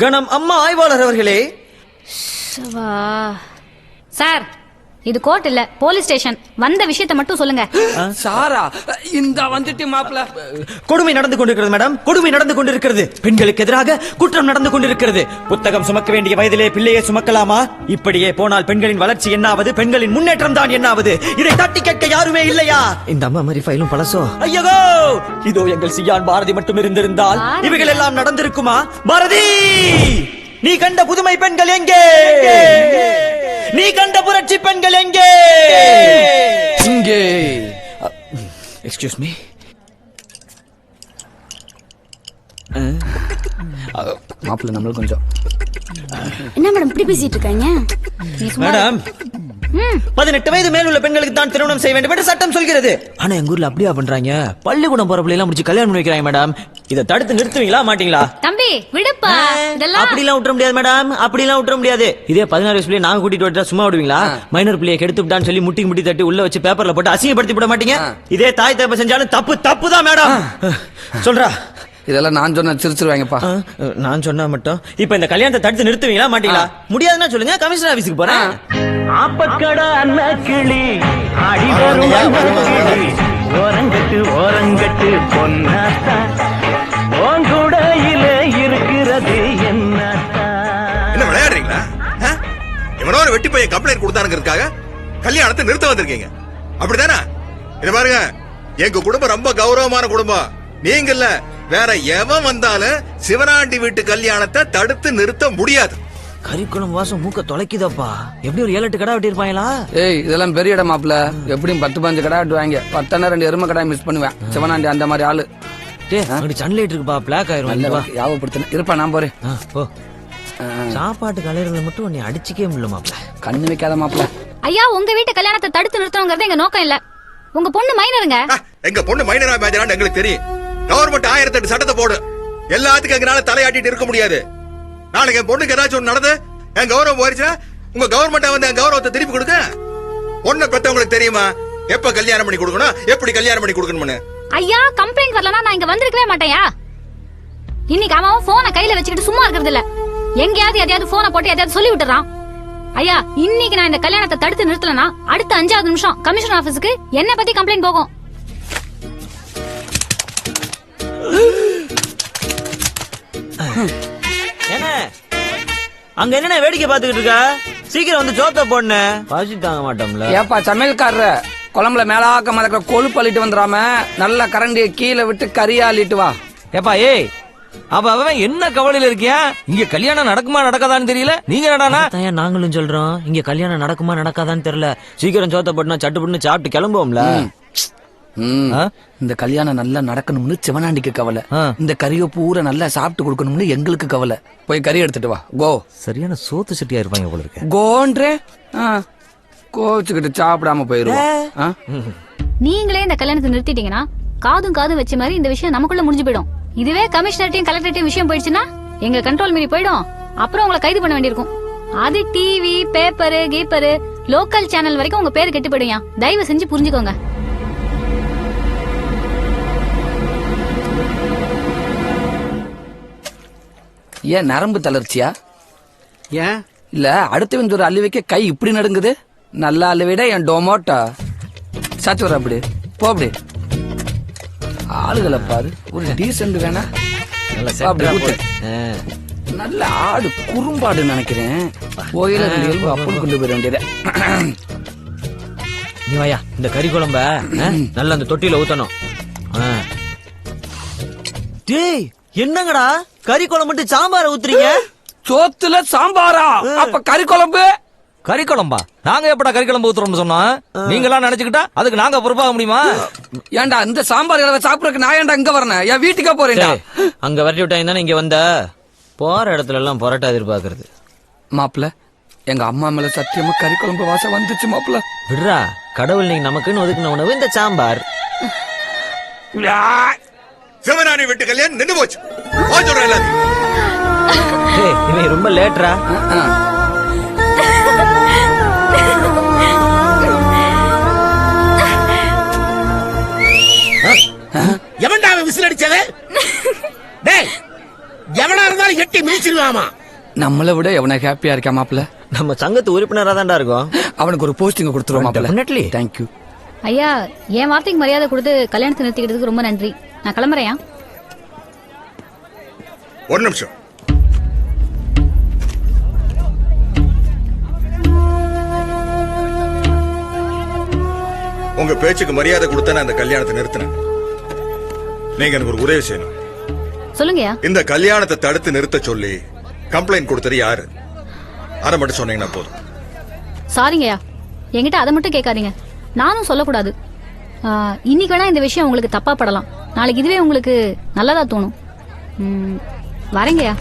கணம் அம்மா ஆய்வாளர் அவர்களே.
சார், இது கோர்ட் இல்ல போலீஸ் ஸ்டேஷன். வந்த விஷயத்தை மட்டும் சொல்லுங்க.
சாரா இந்த வந்துட்டு மாப்பிள.
கொடுமை நடந்து கொண்டிருக்கிறது மேடம், கொடுமை நடந்து கொண்டிருக்கிறது. பெண்களுக்கு எதிராக குற்றம் நடந்து கொண்டிருக்கிறது. புத்தகம் சுமக்க வேண்டிய வயதிலே பிள்ளையை சுமக்கலாமா? இப்படியே போனால் பெண்களின் வளர்ச்சி என்னாவது, பெண்களின் முன்னேற்றம் தான் என்னாவது? இதை தட்டி கேட்க யாருமே இல்லையா? இந்த அம்மா மாதிரி ஃபைலும் பழசோ. ஐயோ, இதோ எங்கள் சியான் பாரதி மட்டும் இருந்திருந்தால் இவைகள் எல்லாம் நடந்திருக்குமா? பாரதி, நீ கண்ட புதுமை பெண்கள் எங்கே? நீ கண்ட புரட்சி பெண்கள் எங்கே?
இங்கே.
Excuse me.
மாப்பிள நம்மளுக்கு கொஞ்சம்.
என்ன மேடம் இப்படி பேசிட்டு இருக்காங்க?
மேடம், 18 வயது மேல் உள்ள பெண்களுக்கு தான் திருமணம் செய்ய வேண்டும் என்று சட்டம் சொல்கிறது. ஆனா எங்க ஊர்ல அப்படியா பண்றாங்க? பள்ளிக்கூடம் போற பிள்ளை எல்லாம் முடிச்சு கல்யாணம் பண்ணி வைக்கிறாங்க மேடம். இதை தடுத்து நிறுத்துவீங்களா மாட்டீங்களா?
தம்பி விடுப்பா.
அப்படிலாம் விட்டுற முடியாது மேடம், அப்படிலாம் விட்டுற முடியாது. இதே 16 வயசு பிள்ளைய நாங்க கூட்டிட்டு விட்டா சும்மா விடுவீங்களா? மைனர் பிள்ளையை கெடுத்து விட்டான்னு சொல்லி முட்டி முட்டி தட்டி உள்ள வச்சு பேப்பர்ல போட்டு அசிங்கப்படுத்தி விட மாட்டீங்க? இதே தாய் தப்ப செஞ்சாலும் தப்பு தப்பு தான் மேடம். சொல்றா.
இதெல்லாம் நான் சொன்ன சிரிச்சிருவாங்கப்பா.
நான் சொன்னா மட்டும் இப்ப இந்த கல்யாணத்தை தடுத்து நிறுத்துவீங்களா மாட்டீங்களா? முடியாதுன்னா சொல்லுங்க, கமிஷனர் ஆபீஸ்க்கு போறேன்.
ஆப்பக்கடா அண்ணா கிளி ஆடி வரும் ஓரங்கட்டு ஓரங்கட்டு பொன்னாத்தா ஓங்குடையில இருக்கிறது என்னத்தா.
என்ன விளையாடுறீங்களா? இவனோ ஒரு வெட்டி பையன் கம்ப்ளைண்ட் கொடுத்தானுங்கிறதுக்காக கல்யாணத்தை நிறுத்த வந்திருக்கீங்க, அப்படிதானே? இது பாருங்க, எங்க குடும்பம் ரொம்ப கௌரவமான குடும்பம். நீங்க இல்ல, வேற எவன் வந்தாலும் சிவனாண்டி வீட்டு கல்யாணத்தை தடுத்து நிறுத்த முடியாது.
கறிக்குளம் வாசம் மூக்க தொலைக்குதப்பா. எப்படி ஒரு 7-8 கடை வெட்டி இருப்பாங்களா?
ஏய் இதெல்லாம் பெரிய இடம் மாப்பிள. எப்படியும் 10-15 கடை வெட்டுவாங்க. 10 2 எருமை கடை மிஸ் பண்ணுவேன். சிவனாண்டி அந்த மாதிரி ஆளு.
சன்லைட் இருக்குப்பா, பிளாக் ஆயிரும்.
யாவப்படுத்த இருப்பா, நான் போறேன்.
சாப்பாட்டு கலையில மட்டும் நீ அடிச்சுக்கே முடியல மாப்பிள.
கண்ணு வைக்காத மாப்பிள.
ஐயா, உங்க வீட்டு கல்யாணத்தை தடுத்து நிறுத்தணுங்கிறது எங்க நோக்கம் இல்ல. உங்க பொண்ணு மைனருங்க.
எங்க பொண்ணு மைனரா மேஜரான்னு எங்களுக்கு தெரியும். கவர்மெண்ட் 1008 சட்டத்தை போடு. எல்லாத்துக்கும் எங்கனால தலையாட்டிட்டு இருக்க முடியாது. நாளைக்கு என் பொண்ணுக்கு ஏதாச்சும் ஒண்ணு நடந்து என் கௌரவம் போயிருச்சுன்னா உங்க கவர்மெண்ட் வந்து என் கௌரவத்தை திருப்பி கொடுக்க. பொண்ணை பெத்தவங்களுக்கு தெரியுமா எப்ப கல்யாணம் பண்ணி கொடுக்கணும், எப்படி கல்யாணம் பண்ணி கொடுக்கணும்னு?
ஐயா, கம்ப்ளைண்ட் வரலனா நான் இங்க வந்திருக்கவே மாட்டேயா. இன்னைக்கு அவன் போனை கையில வச்சுக்கிட்டு சும்மா இருக்கிறது இல்ல. எங்கயாவது எதையாவது போனை போட்டு எதையாவது சொல்லி விட்டுறான். ஐயா, இன்னைக்கு நான் இந்த கல்யாணத்தை தடுத்து நிறுத்தலனா அடுத்த 5வது நிமிஷம் கமிஷனர் ஆபீஸ்க்கு என்ன பத்தி கம்ப்ளைண்ட் போகும்.
என்ன அங்க என்ன வேடிக்கை பாத்துக்கிட்டு இருக்க? சீக்கிரம் வந்து ஜோத்த போடுன. பாசி தாங்க மாட்டோம்ல.
ஏப்பா சமையல்காரர், குழம்புல மேலாக்க மதக்க கொழுப்பு அள்ளிட்டு வந்துடாம நல்ல கரண்டிய கீழே விட்டு கறியா அள்ளிட்டு வா. ஏப்பா ஏய், அப்ப அவன் என்ன கவலையில இருக்கியா? இங்க கல்யாணம் நடக்குமா நடக்காதான்னு தெரியல. நீங்க என்னடானா?
நாங்களும் சொல்றோம், இங்க கல்யாணம் நடக்குமா நடக்காதான்னு தெரியல. சீக்கிரம் ஜோத்த போட்டுனா சட்டுப்புட்டு சாப்பிட்டு கிளம்புவோம்ல.
இந்த கல்யாணம் நல்லா நடக்கணும்னு சிவனாண்டிக்கு கவலை. இந்த கறியை பூரா நல்லா சாப்பிட்டு கொடுக்கணும்னு எங்களுக்கு கவலை. போய் கறி எடுத்துட்டு வா. கோ.
சரியான சோத்து சட்டியா இருப்பாங்க போல இருக்கு.
கோன்றே கோச்சுக்கிட்டு சாப்பிடாம போயிருவோம்.
நீங்களே இந்த கல்யாணத்தை நிறுத்திட்டீங்கன்னா காதும் காதும் வச்ச மாதிரி இந்த விஷயம் நமக்குள்ள முடிஞ்சு போயிடும். இதுவே கமிஷனர்ட்டையும் கலெக்டர்ட்டையும் விஷயம் போயிடுச்சுன்னா எங்க கண்ட்ரோல் மீறி போயிடும். அப்புறம் உங்களை கைது பண்ண வேண்டியிருக்கும். அது TV, paper, keeper, local channel வரைக்கும் உங்க பேரு கெட்டு போயிடும். தயவு செஞ்சு புரிஞ்சுக்கோங்க.
ஏன் நரம்பு தளர்ச்சியா?
ஏன்
இல்ல அடுத்தவன் ஒரு அள்ளி வைக்க கை இப்படி நடுங்குது. நல்லா அள்ளி விட என் டொமோட்டோ சாச்சு வர. அப்படி போ. அப்படி ஆளுகளை பாரு, ஒரு டீசென்ட் வேணா. அப்படி ஊத்து. நல்ல ஆடு குறும்பாடு நினைக்கிறேன். கோயில அப்படி கொண்டு போயிட வேண்டியது.
நீ வாயா, இந்த கறி குழம்ப நல்லா அந்த தொட்டியில ஊத்தணும். டேய் என்னங்கடா கறி குழம்பு மட்டும் சாம்பார ஊத்துறீங்க?
சோத்துல சாம்பாரா? அப்ப கறி குழம்பு?
கறி குழம்பா? நாங்க எப்படா கறி குழம்பு ஊத்துறோம்னு சொன்னோம்? நீங்க எல்லாம் நினைச்சுக்கிட்டா அதுக்கு நாங்க பொறுப்பாக முடியுமா?
ஏன்டா இந்த சாம்பார் இளவ சாப்பிடறதுக்கு நான் ஏன்டா இங்க வரேன்? என் வீட்டுக்கே போறேன்டா.
அங்க வரட்டி விட்டாங்க தானே இங்க வந்த. போற இடத்துல எல்லாம் பரோட்டா எதிர்பார்க்கறது.
மாப்பிள்ள, எங்க அம்மா மேல சத்தியமா கறி குழம்பு வாசம் வந்துச்சு மாப்பிள்ள.
விடுறா, கடவுள் நீங்க நமக்குன்னு ஒதுக்குன உணவு இந்த சாம்பார்.
சிவனாணி வீட்டு கல்யாணம் நின்னு போச்சு.
இவன் ரொம்ப லேட்ரா.
எவன்டா விசில் அடிச்சது? டேய், எவனா இருந்தாலும் எட்டி மிதிச்சிருவாமா.
நம்மளை விட எவனை ஹாப்பியா இருக்கா மாப்பிள்ள?
நம்ம சங்கத்து உறுப்பினரா தான்டா இருக்கும்.
அவனுக்கு ஒரு போஸ்டிங் கொடுத்துருவோம் மாப்பிள்ள.
தேங்க்யூ
ஐயா. என் வார்த்தைக்கு மரியாதை கொடுத்து கல்யாணத்தை நிறுத்திக்கிறதுக்கு ரொம்ப நன்றி. நான் கிளம்புறேன்.
ஒரு நிமிஷம். உங்க பேச்சுக்கு மரியாதை கொடுத்த நான் இந்த கல்யாணத்தை நிறுத்தினேன். நீங்க எனக்கு ஒரு உதவி செய்யணும்.
சொல்லுங்கயா.
இந்த கல்யாணத்தை தடுத்து நிறுத்த சொல்லி கம்ப்ளைண்ட் கொடுத்தது யாரு? அதை மட்டும் சொன்னீங்கன்னா போதும்.
சாரிங்கய்யா, என்கிட்ட அதை மட்டும் கேட்காதீங்க. நானும் சொல்லக்கூடாது. இன்னைக்கு வேணா இந்த விஷயம் உங்களுக்கு தப்பா படலாம். நாளைக்கு இதுவே உங்களுக்கு நல்லதா தோணும். வரேங்கய்யா.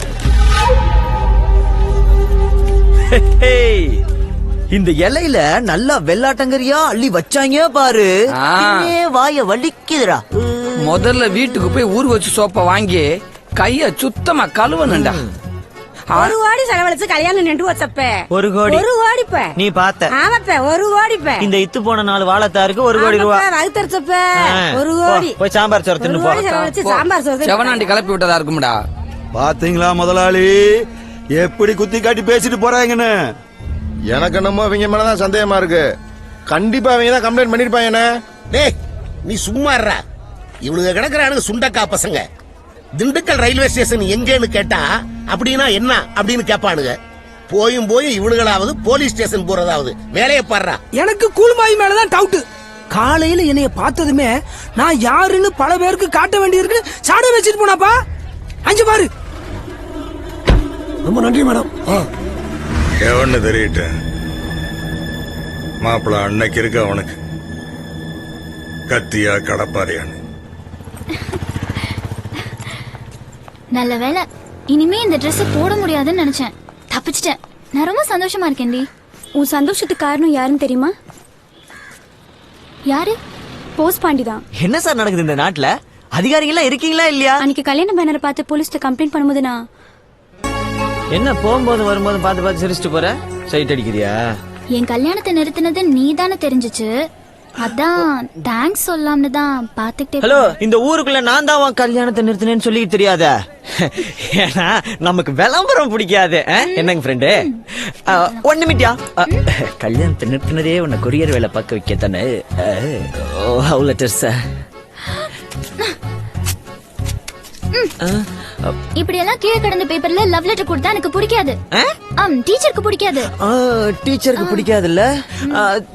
இந்த இலையில நல்லா வெள்ளாட்டங்கரியா அள்ளி வச்சாங்க பாரு. வாய வலிக்குதுடா.
முதல்ல வீட்டுக்கு போய் ஊர் வச்சு சோப்ப வாங்கி கைய சுத்தமா கழுவணும்டா.
ஒரு கோடி செலவழிச்சு கல்யாணம் நின்று வச்சப்ப
ஒரு கோடி நீ பார்த்த.
ஆமாப்ப ஒரு கோடிப்ப.
இந்த இத்து போன 4 வாழைத்தாருக்கு 1 கோடி ரூபாய்
வகுத்தரிச்சப்ப ஒரு கோடி.
போய் சாம்பார் சோறு தின்னு போ.
சாம்பார் சோறு
செவனாண்டி கிளப்பி விட்டதா இருக்கும்டா.
பாத்தீங்களா முதலாளி எப்படி குத்தி காட்டி பேசிட்டு போறாங்கன்னு?
எனக்கு என்னமோ இவங்க மேலதான் சந்தேகமா இருக்கு. கண்டிப்பா அவங்க தான் கம்ப்ளைண்ட் பண்ணிருப்பாங்க.
டேய், நீ சும்மா இருடா. இவனுங்க கிடக்குறானுங்க சுண்டக்கா பசங்க. திண்டுக்கல் ரயில்வே ஸ்டேஷன் எங்கன்னு கேட்டா அப்படின்னா என்ன அப்படின்னு கேட்பானுங்க. போயும் இவனுங்களாவது போலீஸ் ஸ்டேஷன் போறதாவது வேலையை பாடுறா.
எனக்கு கூல்மாய் மேலதான் டவுட். காலையில என்னைய பார்த்ததுமே நான் யாருன்னு பல பேருக்கு காட்ட வேண்டியிருக்கு. சாட வச்சுட்டு போனாப்பா. அஞ்சு பாரு. ரொம்ப நன்றி மேடம்.
எவன்னு தெரியட்ட மாப்பிள்ள அன்னைக்கு இருக்கு அவனுக்கு கத்தியா கடப்பாரியான்னு.
நல்ல வேலை. இனிமே இந்த Dress போட முடியாதுன்னு நினைச்சேன். தப்பிச்சிட்டேன். நான் ரொம்ப சந்தோஷமா இருக்கேன்டி.
உன் சந்தோஷத்துக்கு காரணம் யாருன்னு தெரியுமா? யாரு? போஸ் பாண்டி தான்.
என்ன சார் நடக்குது இந்த நாட்டுல? அதிகாரிகளா இருக்கீங்களா இல்லையா?
அன்னைக்கு கல்யாண பேனரை பார்த்து போலீஸ்ல கம்ப்ளைண்ட் பண்ணும்போது நான்
என்ன போகும்போது வரும்போது பார்த்து சிரிச்சிட்டு போற? சைட் அடிக்கிறியா?
என் கல்யாணத்தை நிறுத்தினது நீ தானே தெரிஞ்சிச்சு. அதான் தேங்க்ஸ் சொல்லாம்னு தான் பாத்துக்கிட்டே.
ஹலோ, இந்த ஊருக்குள்ள நான் தான் உன் கல்யாணத்தை நிறுத்தினேன்னு சொல்லி தெரியாத? ஏன்னா நமக்கு விளம்பரம் பிடிக்காது. என்னங்க ஃப்ரெண்டு, 1 நிமிட்டியா? கல்யாணத்தை நிறுத்தினதே உன்னை கொரியர் வேலை பார்க்க வைக்க தானே. How letters.
இப்படி எல்லாம் கீழே கிடந்த பேப்பர்ல லவ் லெட்டர் கொடுத்தா எனக்கு பிடிக்காது. டீச்சருக்கு பிடிக்காது.
டீச்சருக்கு பிடிக்காதுல்ல?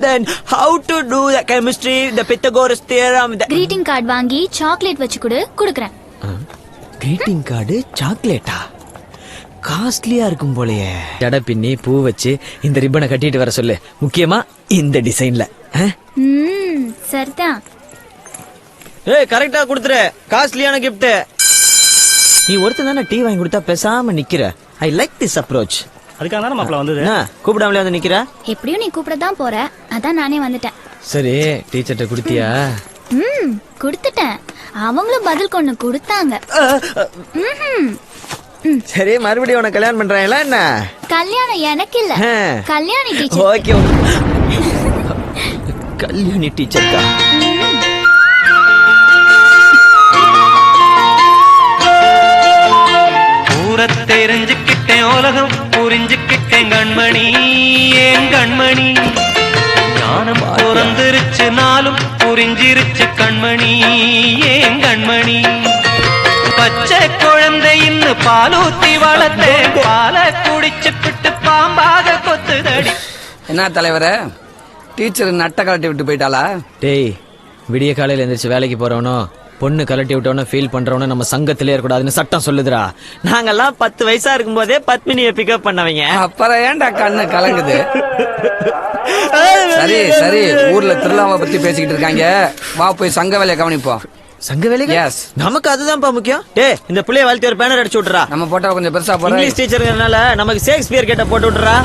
then how to do the chemistry, the Pythagoras theorem.
greeting card வாங்கி சாக்லேட் வச்சு குடுக்குறேன்.
greeting card சாக்லேட்டா? காஸ்ட்லியா இருக்கும் போலயே. ஜட பின்னி பூ வச்சு இந்த ரிப்பனை கட்டிட்டு வர சொல்லு. முக்கியமா இந்த டிசைன்ல.
சரிதான்.
கரெக்டா கொடுத்துரு. காஸ்ட்லியான கிஃப்ட். நீ ஒருத்தன் தானே டீ வாங்கி கொடுத்தா பேசாம நிக்கிற. I like this approach.
அதுக்காக தானே மாப்பிள்ள வந்தது.
கூப்பிடாமலே வந்து நிக்கிற.
எப்படியும் நீ கூப்பிடதான் போற, அதான் நானே வந்துட்டேன்.
சரி, டீச்சர்ட்ட குடுத்தியா?
குடுத்துட்டேன். அவங்களும் பதில் கொண்டு கொடுத்தாங்க.
சரி, மறுபடியும் உனக்கு கல்யாணம் பண்றாங்களா என்ன?
கல்யாணம் எனக்கு இல்ல, Kalyani teacher.
Okay, Kalyani teacher தான்.
தெரிஞ்சுக்கிட்டேன், உலகம் புரிஞ்சுக்கிட்டேன் கண்மணி, ஏன் கண்மணி. ஞானம் பிறந்திருச்சு, நாளும் புரிஞ்சிருச்சு கண்மணி, ஏன் கண்மணி. பச்சை குழந்தை இன்னும் பாலூத்தி வளர்த்தேன் பாலை குடிச்சு பிட்டு பாம்பாக கொத்துதடி.
என்ன தலைவரே, டீச்சர் நட்ட கலட்டி விட்டு போயிட்டாளா?
டேய், விடிய காலையில எந்திரிச்சு வேலைக்கு போறவனோ பொண்ணு கலட்டி விட்டவனோ ஃபீல் பண்றவனோ நம்ம சங்கத்திலே இருக்கக்கூடாதுன்னு சட்டம் சொல்லுதுடா. நாங்கெல்லாம் 10 வயசா இருக்கும் போதே பத்மினியை பிக்கப் பண்ணவங்க.
அப்புறம் ஏன்டா கண்ணு கலங்குது? சரி சரி, ஊர்ல திருவிழாவை பத்தி பேசிக்கிட்டு இருக்காங்க, வா போய் சங்க வேலையை கவனிப்போம்.
சங்க வேலைக்கு நமக்கு அதுதான்ப்பா முக்கியம். டேய், இந்த புள்ளைய வாழ்த்தி ஒரு பேனர் அடிச்சு விட்டுறா.
நம்ம போட்டா கொஞ்சம் பெருசா போறோம்.
இங்கிலீஷ் டீச்சர்ங்கறனால நமக்கு ஷேக்ஸ்பியர் கேட்ட போட்டு விட்டுறா.